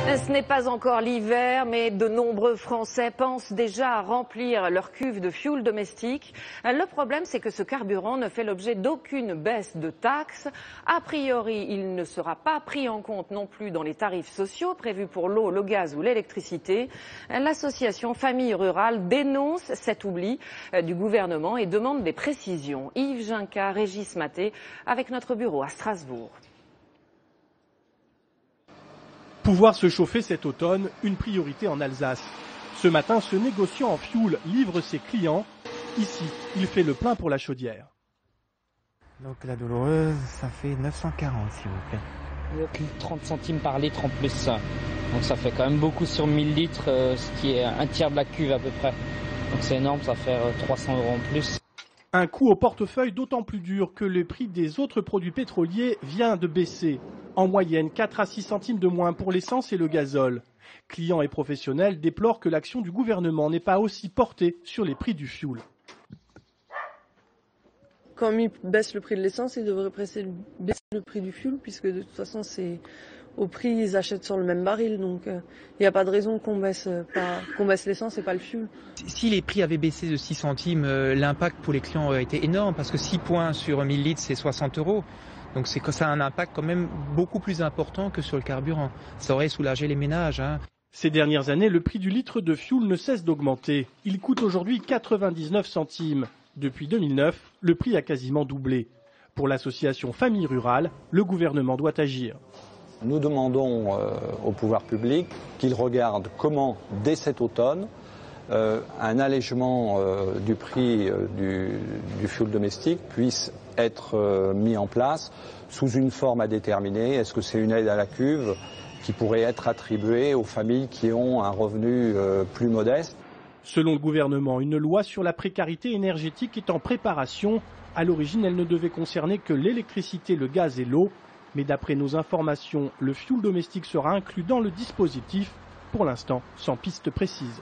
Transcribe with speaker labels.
Speaker 1: Ce n'est pas encore l'hiver, mais de nombreux Français pensent déjà à remplir leur cuve de fioul domestique. Le problème, c'est que ce carburant ne fait l'objet d'aucune baisse de taxes. A priori, il ne sera pas pris en compte non plus dans les tarifs sociaux prévus pour l'eau, le gaz ou l'électricité. L'association Famille Rurale dénonce cet oubli du gouvernement et demande des précisions. Yves Ginca, Régis Maté, avec notre bureau à Strasbourg.
Speaker 2: Pouvoir se chauffer cet automne, une priorité en Alsace. Ce matin, ce négociant en fioul livre ses clients. Ici, il fait le plein pour la chaudière.
Speaker 3: Donc la douloureuse, ça fait 940 s'il vous plaît.
Speaker 4: Il y a plus de 30 centimes par litre en plus. Donc ça fait quand même beaucoup sur 1000 litres, ce qui est un tiers de la cuve à peu près. Donc c'est énorme, ça fait 300 € en plus.
Speaker 2: Un coût au portefeuille d'autant plus dur que le prix des autres produits pétroliers vient de baisser. En moyenne, 4 à 6 centimes de moins pour l'essence et le gazole. Clients et professionnels déplorent que l'action du gouvernement n'est pas aussi portée sur les prix du fioul.
Speaker 5: Comme il baisse le prix de l'essence, il devrait baisser le prix du fioul, puisque de toute façon, c'est au prix, ils achètent sur le même baril. Donc, il n'y a pas de raison qu'on baisse l'essence et pas le fioul.
Speaker 6: Si les prix avaient baissé de 6 centimes, l'impact pour les clients aurait été énorme, parce que 6 points sur 1000 litres, c'est 60 €. Donc ça a un impact quand même beaucoup plus important que sur le carburant. Ça aurait soulagé les ménages.
Speaker 2: Ces dernières années, le prix du litre de fioul ne cesse d'augmenter. Il coûte aujourd'hui 99 centimes. Depuis 2009, le prix a quasiment doublé. Pour l'association Famille Rurale, le gouvernement doit agir.
Speaker 7: Nous demandons au pouvoir public qu'il regarde comment, dès cet automne, un allègement du prix du fioul domestique puisse être mis en place sous une forme à déterminer. Est-ce que c'est une aide à la cuve qui pourrait être attribuée aux familles qui ont un revenu plus modeste?
Speaker 2: Selon le gouvernement, une loi sur la précarité énergétique est en préparation. À l'origine, elle ne devait concerner que l'électricité, le gaz et l'eau. Mais d'après nos informations, le fioul domestique sera inclus dans le dispositif, pour l'instant sans piste précise.